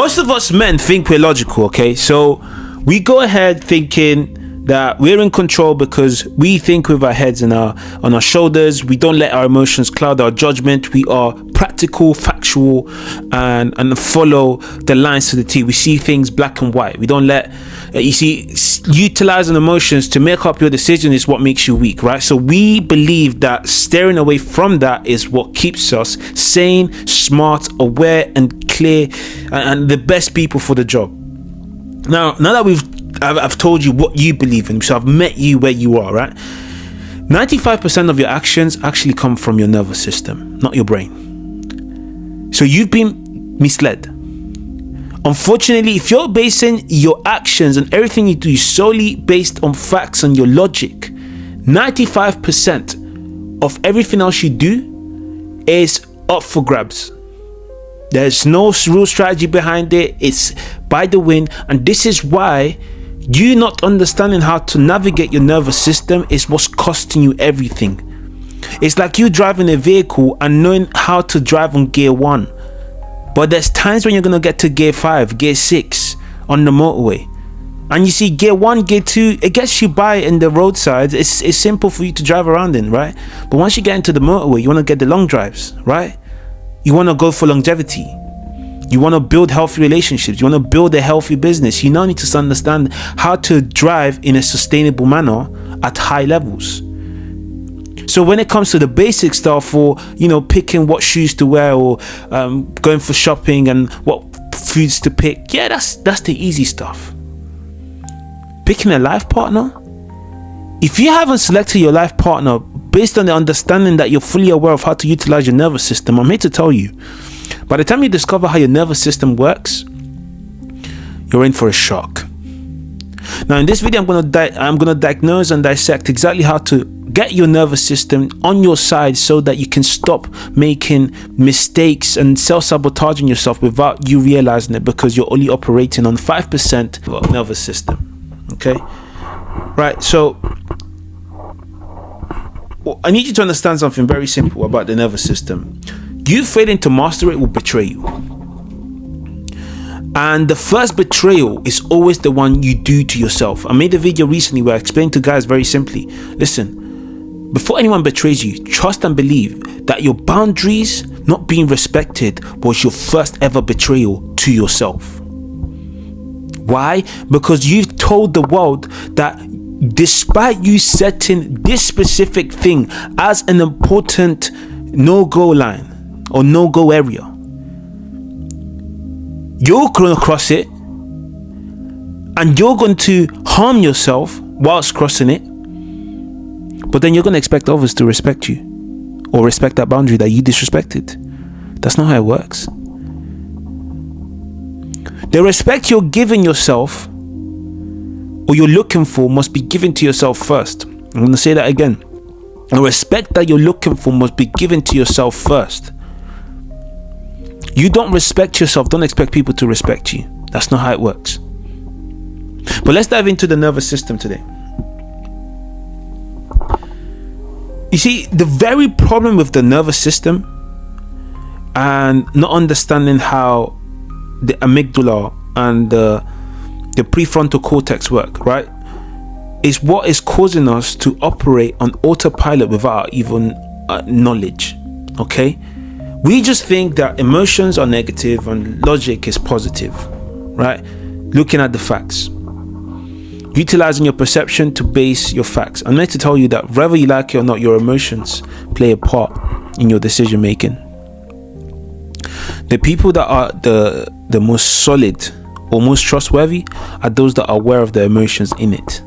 Most of us men think we're logical, okay? So we go ahead thinking that we're in control because we think with our heads and on our shoulders. We don't let our emotions cloud our judgment. We are practical, factual, and follow the lines to the T. We see things black and white. We don't let utilizing emotions to make up your decision is what makes you weak, right? So we believe that steering away from that is what keeps us sane, smart, aware, and clear, and the best people for the job. Now that I've told you what you believe in, so I've met you where you are, right? 95% of your actions actually come from your nervous system, not your brain. So you've been misled. Unfortunately, if you're basing your actions and everything you do solely based on facts and your logic, 95% of everything else you do is up for grabs. There's no real strategy behind it. It's by the wind. And this is why you not understanding how to navigate your nervous system is what's costing you everything. It's like you driving a vehicle and knowing how to drive on gear 1. But there's times when you're going to get to gear 5, gear 6 on the motorway. And you see gear 1, gear 2, it gets you by in the roadsides. It's simple for you to drive around in, right? But once you get into the motorway, you want to get the long drives, right? You want to go for longevity. You want to build healthy relationships. You want to build a healthy business. You now need to understand how to drive in a sustainable manner at high levels. So when it comes to the basic stuff for, picking what shoes to wear or going for shopping and what foods to pick, yeah, that's the easy stuff. Picking a life partner, if you haven't selected your life partner based on the understanding that you're fully aware of how to utilize your nervous system, I'm here to tell you, by the time you discover how your nervous system works, you're in for a shock. Now in this video, I'm gonna diagnose and dissect exactly how to get your nervous system on your side so that you can stop making mistakes and self-sabotaging yourself without you realizing it, because you're only operating on 5% of your nervous system. Okay, right? So I need you to understand something very simple about the nervous system. You failing to master it will betray you. And the first betrayal is always the one you do to yourself. I made a video recently where I explained to guys very simply, listen, before anyone betrays you, trust and believe that your boundaries not being respected was your first ever betrayal to yourself. Why? Because you've told the world that despite you setting this specific thing as an important no-go line or no-go area, you're going to cross it and you're going to harm yourself whilst crossing it, but then you're going to expect others to respect you or respect that boundary that you disrespected. That's not how it works. The respect you're giving yourself or you're looking for must be given to yourself first. I'm going to say that again. The respect that you're looking for must be given to yourself first. You don't respect yourself, don't expect people to respect you. That's not how it works. But let's dive into the nervous system today. You see, the very problem with the nervous system and not understanding how the amygdala and the prefrontal cortex work, right, is what is causing us to operate on autopilot without even knowledge. Okay? We just think that emotions are negative and logic is positive, right? Looking at the facts, utilizing your perception to base your facts. I'm meant to tell you that whether you like it or not, your emotions play a part in your decision making. The people that are the most solid or most trustworthy are those that are aware of the emotions in it,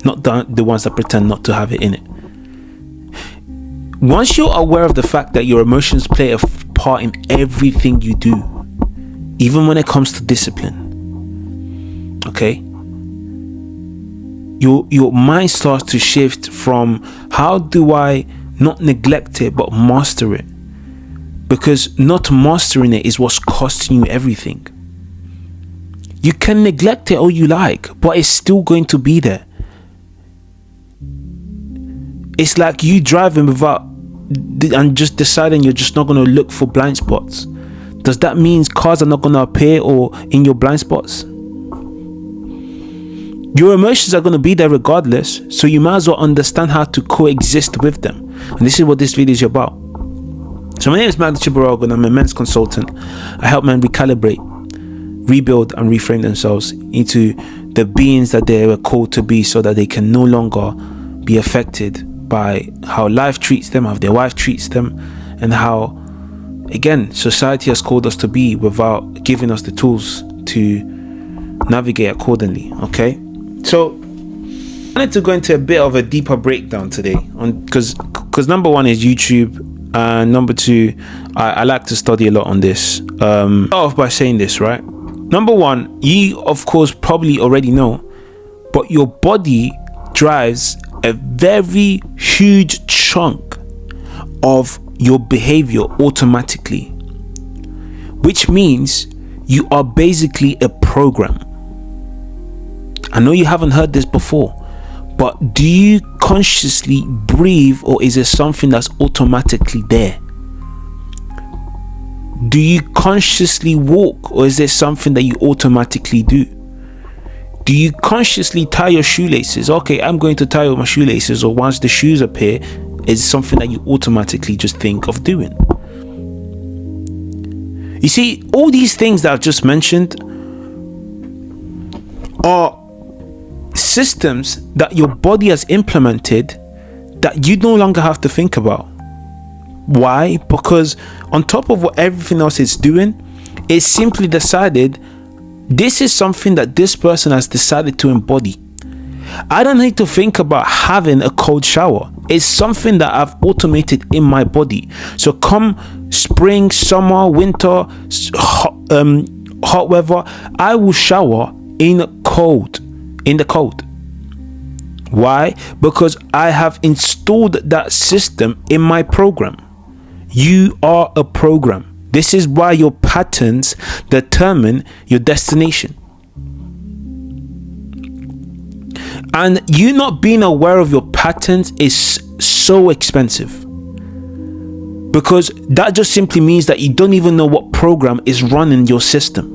not the ones that pretend not to have it in it. Once you're aware of the fact that your emotions play a part in everything you do, even when it comes to discipline, okay, your mind starts to shift from how do I not neglect it but master it, because not mastering it is what's costing you everything. You can neglect it all you like, but it's still going to be there. It's like you driving without and just deciding you're just not going to look for blind spots. Does that mean cars are not going to appear or in your blind spots? Your emotions are going to be there regardless, so you might as well understand how to coexist with them. And this is what this video is about. So my name is Behavioural, and I'm a men's consultant. I help men recalibrate, rebuild and reframe themselves into the beings that they were called to be, so that they can no longer be affected by how life treats them, how their wife treats them, and how, again, society has called us to be without giving us the tools to navigate accordingly. Okay, so I wanted to go into a bit of a deeper breakdown today, because number one is YouTube, and number two, I like to study a lot on this. Start off by saying this, right? Number one, you of course probably already know, but your body drives a very huge chunk of your behavior automatically, which means you are basically a program. I know you haven't heard this before, but do you consciously breathe, or is it something that's automatically there? Do you consciously walk, or is there something that you automatically do? Do you consciously tie your shoelaces? Okay, I'm going to tie my shoelaces, or once the shoes appear, is something that you automatically just think of doing. You see, all these things that I've just mentioned are systems that your body has implemented that you no longer have to think about. Why? Because on top of what everything else is doing, it's simply decided this is something that this person has decided to embody. I don't need to think about having a cold shower. It's something that I've automated in my body. So come spring, summer, winter, hot weather, I will shower in the cold. Why? Because I have installed that system in my program. You are a program. This is why your patterns determine your destination. And you not being aware of your patterns is so expensive, because that just simply means that you don't even know what program is running your system.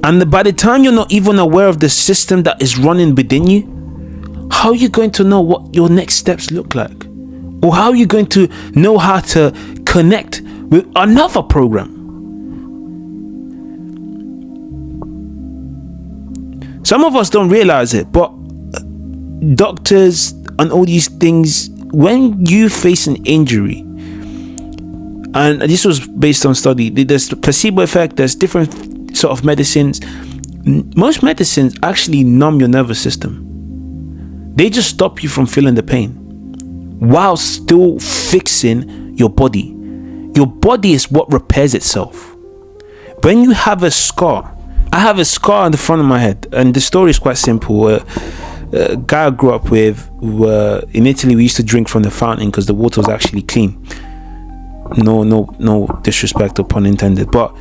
And by the time you're not even aware of the system that is running within you, how are you going to know what your next steps look like? Or how are you going to know how to connect with another program? Some of us don't realize it, but doctors and all these things, when you face an injury, and this was based on study, there's the placebo effect, there's different sort of medicines. Most medicines actually numb your nervous system. They just stop you from feeling the pain while still fixing your body. Your body is what repairs itself. When you have a scar, I have a scar on the front of my head, and the story is quite simple. A guy I grew up with, in Italy, we used to drink from the fountain because the water was actually clean. No disrespect or pun intended. But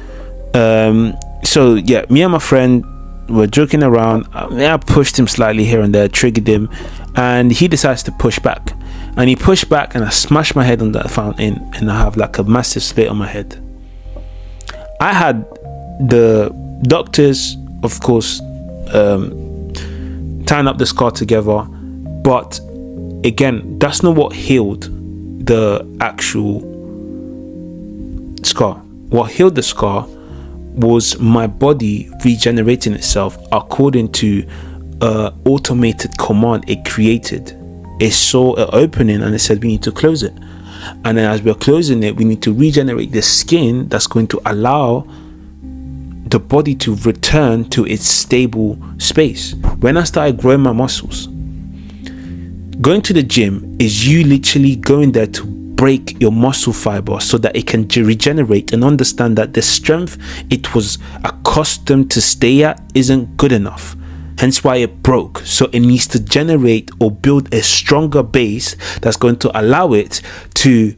so yeah, me and my friend were joking around. I pushed him slightly here and there, triggered him, and he decides to push back. And he pushed back, and I smashed my head on that fountain, and I have like a massive split on my head. I had the doctors, of course, tying up the scar together, but again, that's not what healed the actual scar. What healed the scar was my body regenerating itself according to automated command it created. It saw an opening and it said we need to close it, and then as we're closing it, we need to regenerate the skin that's going to allow the body to return to its stable space. When I started growing my muscles, going to the gym is you literally going there to break your muscle fiber so that it can regenerate and understand that the strength it was accustomed to stay at isn't good enough. Hence why it broke. So it needs to generate or build a stronger base that's going to allow it to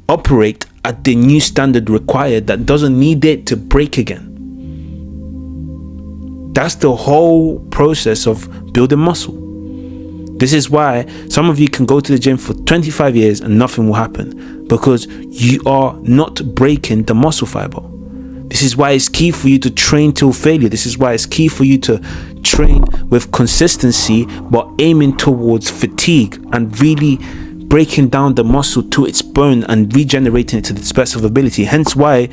operate at the new standard required that doesn't need it to break again. That's the whole process of building muscle. This is why some of you can go to the gym for 25 years and nothing will happen, because you are not breaking the muscle fiber. This is why it's key for you to train till failure. This is why it's key for you to train with consistency, but aiming towards fatigue and really breaking down the muscle to its bone and regenerating it to its best of ability. Hence why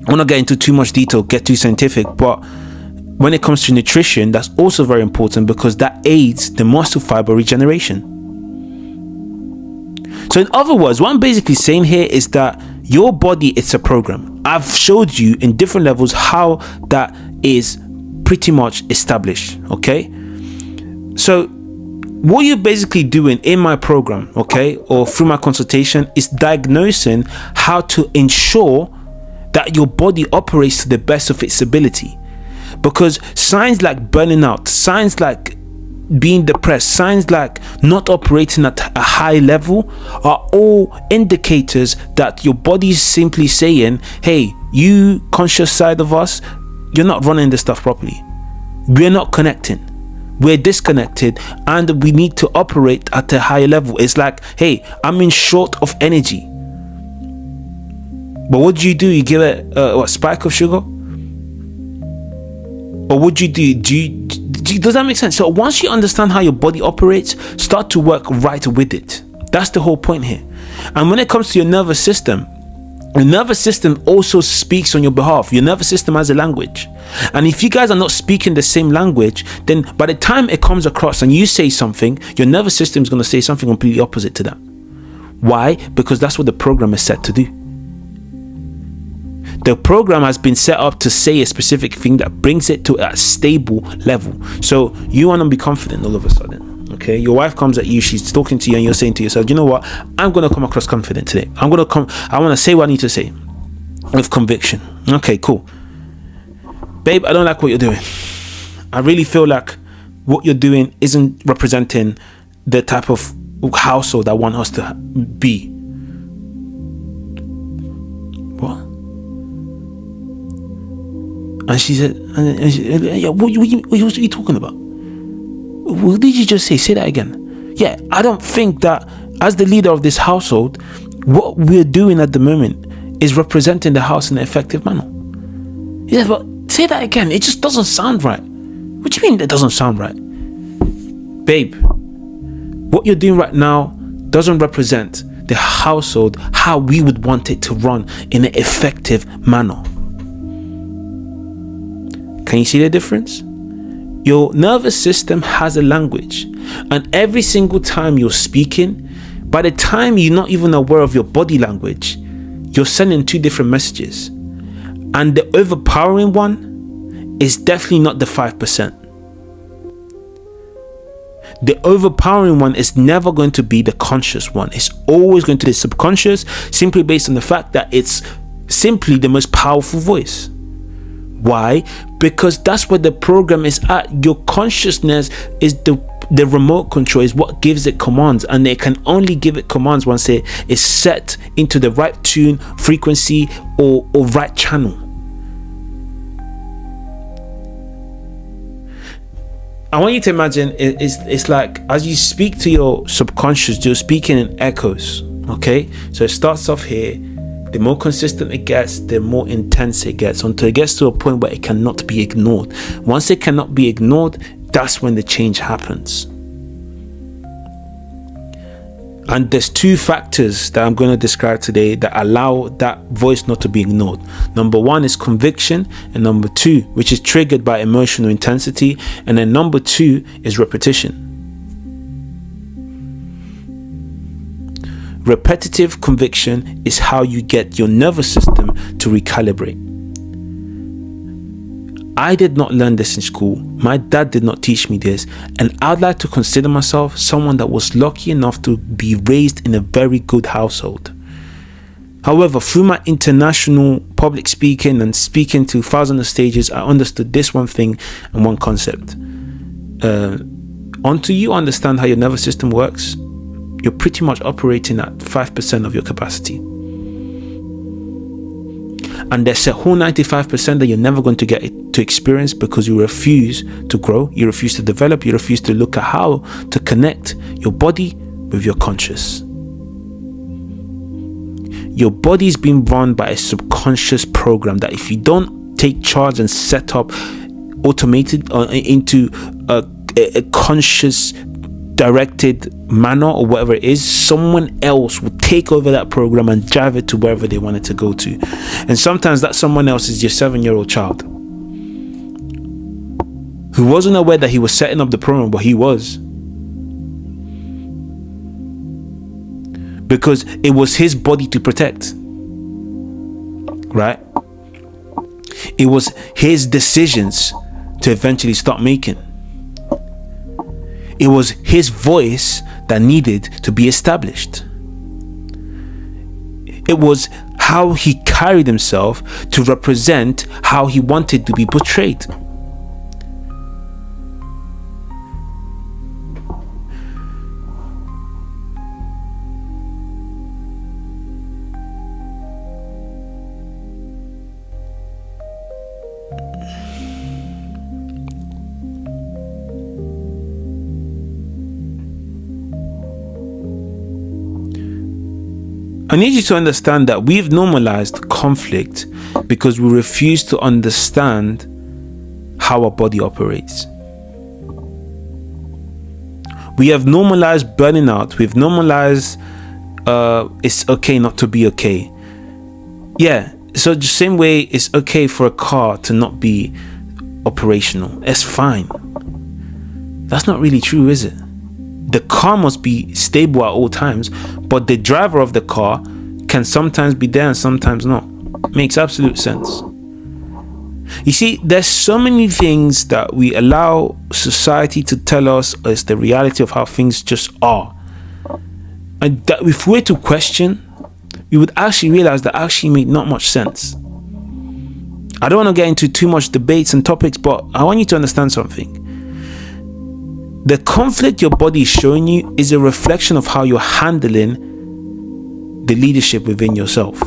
I won't get into too much detail, get too scientific, but when it comes to nutrition, that's also very important, because that aids the muscle fiber regeneration. So in other words, what I'm basically saying here is that your body, it's a program. I've showed you in different levels how that is pretty much established, okay? So what you're basically doing in my program, okay, or through my consultation, is diagnosing how to ensure that your body operates to the best of its ability. Because signs like burning out, signs like being depressed, signs like not operating at a high level are all indicators that your body is simply saying, hey, you conscious side of us, you're not running this stuff properly. We're not connecting. We're disconnected and we need to operate at a higher level. It's like, hey, I'm in short of energy. But what do? You give it a spike of sugar? Or what do? Does that make sense? So once you understand how your body operates, start to work right with it. That's the whole point here. And when it comes to your nervous system, your nervous system also speaks on your behalf. Your nervous system has a language. And if you guys are not speaking the same language, then by the time it comes across and you say something, your nervous system is going to say something completely opposite to that. Why? Because that's what the program is set to do. The program has been set up to say a specific thing that brings it to a stable level. So you want to be confident all of a sudden. Okay, your wife comes at you, she's talking to you, and you're saying to yourself, you know what, I'm going to come across confident today. I want to say what I need to say with conviction. Okay, cool. Babe, I don't like what you're doing. I really feel like what you're doing isn't representing the type of household I want us to be. What? And she said, what are you talking about? What did you just say? Say that again. Yeah, I don't think that as the leader of this household, what we're doing at the moment is representing the house in an effective manner. Yeah, but say that again. It just doesn't sound right. What do you mean it doesn't sound right? Babe, what you're doing right now doesn't represent the household how we would want it to run in an effective manner. Can you see the difference? Your nervous system has a language, and every single time you're speaking, by the time you're not even aware of your body language, you're sending two different messages. And the overpowering one is definitely not the 5%. The overpowering one is never going to be the conscious one. It's always going to be subconscious, simply based on the fact that it's simply the most powerful voice. Why? Because that's where the program is at. Your consciousness is the remote control, is what gives it commands, and it can only give it commands once it is set into the right tune, frequency, or right channel. I want you to imagine it's like as you speak to your subconscious, you're speaking in echoes. Okay, so it starts off here. The more consistent it gets, the more intense it gets, until it gets to a point where it cannot be ignored. Once it cannot be ignored, that's when the change happens. And there's two factors that I'm going to describe today that allow that voice not to be ignored. Number one is conviction, and number two, which is triggered by emotional intensity, and then number two is repetition. Repetitive conviction is how you get your nervous system to recalibrate. I did not learn this in school. My dad did not teach me this, and I'd like to consider myself someone that was lucky enough to be raised in a very good household. However, through my international public speaking and speaking to thousands of stages, I understood this one thing and one concept. Until you understand how your nervous system works, you're pretty much operating at 5% of your capacity. And there's a whole 95% that you're never going to get to experience because you refuse to grow, you refuse to develop, you refuse to look at how to connect your body with your conscious. Your body's being run by a subconscious program that if you don't take charge and set up automated into a conscious directed manner or whatever it is, someone else will take over that program and drive it to wherever they want it to go to. And sometimes that someone else is your 7-year-old child who wasn't aware that he was setting up the program, but he was, because it was his body to protect, right? It was his decisions to eventually start making. It was his voice that needed to be established. It was how he carried himself to represent how he wanted to be portrayed. I need you to understand that we've normalized conflict because we refuse to understand how our body operates. We have normalized burning out. We've normalized it's okay not to be okay. Yeah, so the same way it's okay for a car to not be operational. It's fine. That's not really true, is it? The car must be stable at all times, but the driver of the car can sometimes be there and sometimes not. Makes absolute sense. You see, there's so many things that we allow society to tell us is the reality of how things just are. And that if we were to question, we would actually realize that actually made not much sense. I don't want to get into too much debates and topics, but I want you to understand something. The conflict your body is showing you is a reflection of how you're handling the leadership within yourself.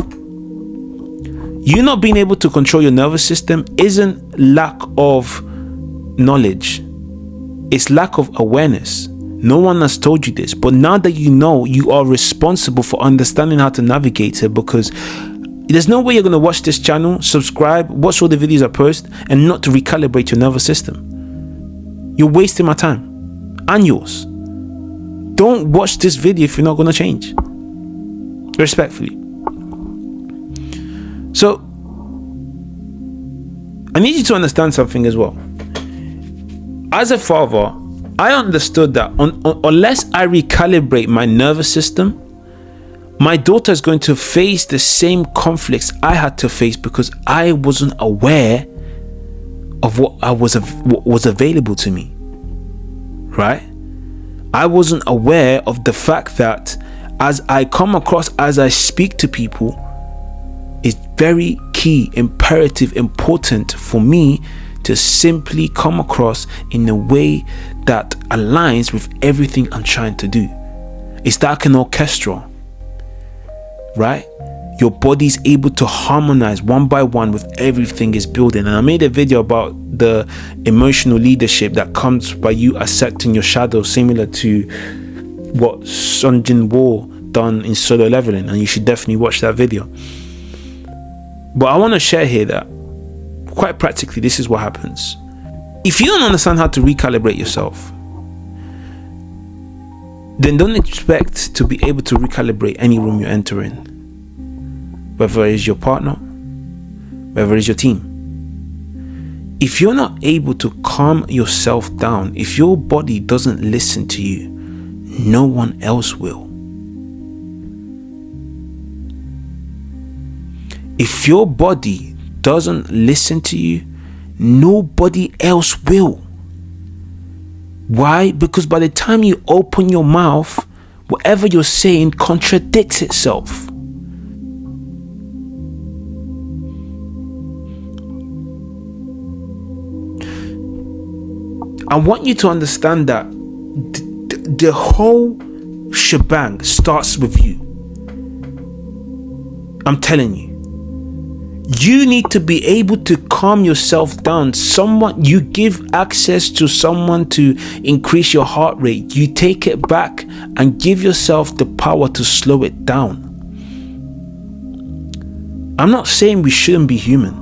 You not being able to control your nervous system isn't lack of knowledge. It's lack of awareness. No one has told you this, but now that you know, you are responsible for understanding how to navigate it, because there's no way you're going to watch this channel, subscribe, watch all the videos I post, and not to recalibrate your nervous system. You're wasting my time. And yours. Don't watch this video if you're not going to change. Respectfully. So, I need you to understand something as well. As a father, I understood that unless I recalibrate my nervous system, my daughter is going to face the same conflicts I had to face because I wasn't aware of what was available to me. Right? I wasn't aware of the fact that as I come across, as I speak to people, it's very key, imperative, important for me to simply come across in a way that aligns with everything I'm trying to do. It's like an orchestra, right? Your body's able to harmonize one by one with everything is building. And I made a video about the emotional leadership that comes by you accepting your shadow, similar to what Sun Jin Woo done in Solo Leveling, and you should definitely watch that video. But I want to share here that quite practically this is what happens. If you don't understand how to recalibrate yourself, then don't expect to be able to recalibrate any room you enter in, whether it's your partner, whether it's your team. If you're not able to calm yourself down, if your body doesn't listen to you, no one else will. If your body doesn't listen to you, nobody else will. Why? Because by the time you open your mouth, whatever you're saying contradicts itself. I want you to understand that the whole shebang starts with you. I'm telling you. You need to be able to calm yourself down. You give access to someone to increase your heart rate. You take it back and give yourself the power to slow it down. I'm not saying we shouldn't be human.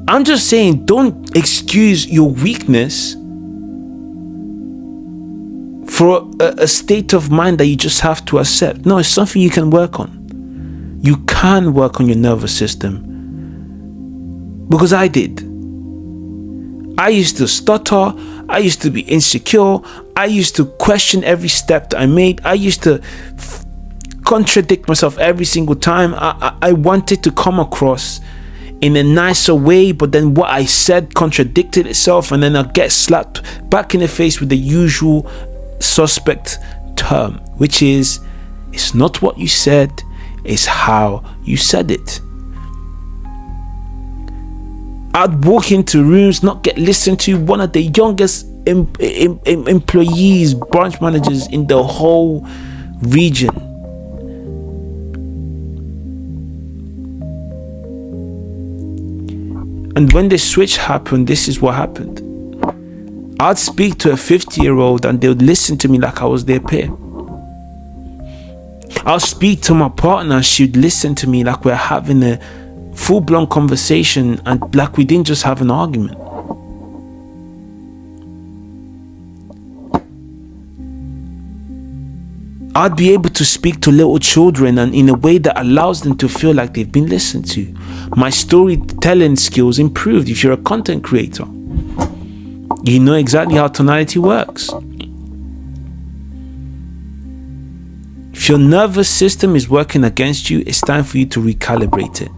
I'm just saying don't excuse your weakness for a state of mind that you just have to accept. No, it's something you can work on. You can work on your nervous system. Because I did. I used to stutter. I used to be insecure. I used to question every step that I made. I used to contradict myself every single time. I wanted to come across in a nicer way, but then what I said contradicted itself, and then I'll get slapped back in the face with the usual suspect term, which is, it's not what you said, it's how you said it. I'd walk into rooms, not get listened to. One of the youngest employees, branch managers in the whole region. And when the switch happened, this is what happened. I'd speak to a 50-year-old and they would listen to me like I was their peer. I'll speak to my partner, she'd listen to me like we're having a full-blown conversation and like we didn't just have an argument. I'd be able to speak to little children and in a way that allows them to feel like they've been listened to. My storytelling skills improved. If you're a content creator, you know exactly how tonality works. If your nervous system is working against you, it's time for you to recalibrate it.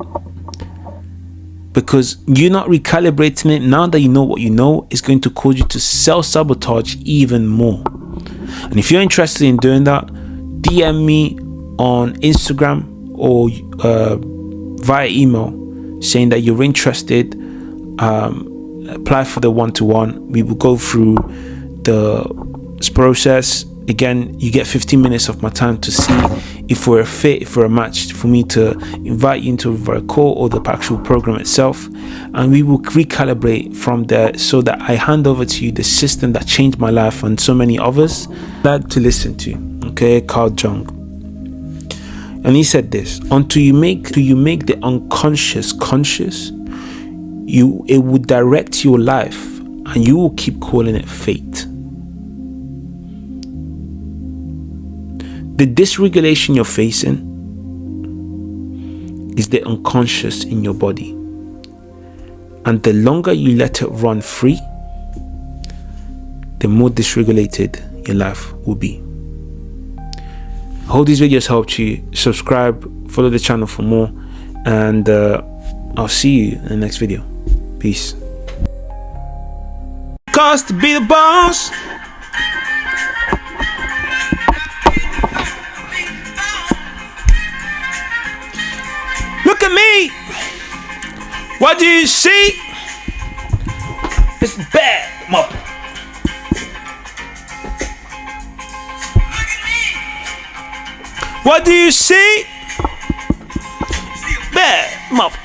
Because you're not recalibrating it now that you know what you know, it's going to cause you to self-sabotage even more. And if you're interested in doing that, DM me on Instagram or via email saying that you're interested. Apply for the one-to-one. We will go through the process. Again, you get 15 minutes of my time to see if we're a fit, if we're a match, for me to invite you into a call or the actual program itself. And we will recalibrate from there so that I hand over to you the system that changed my life and so many others. Glad to listen to. Okay, Carl Jung. And he said this: until you make the unconscious conscious, it will direct your life and you will keep calling it fate. The dysregulation you're facing is the unconscious in your body. And the longer you let it run free, the more dysregulated your life will be. I hope these videos helped you. Subscribe, follow the channel for more, and I'll see you in the next video. Peace. Cost to be the boss. Look at me. What do you see? It's bad, mother. What do you see? Bad, mother.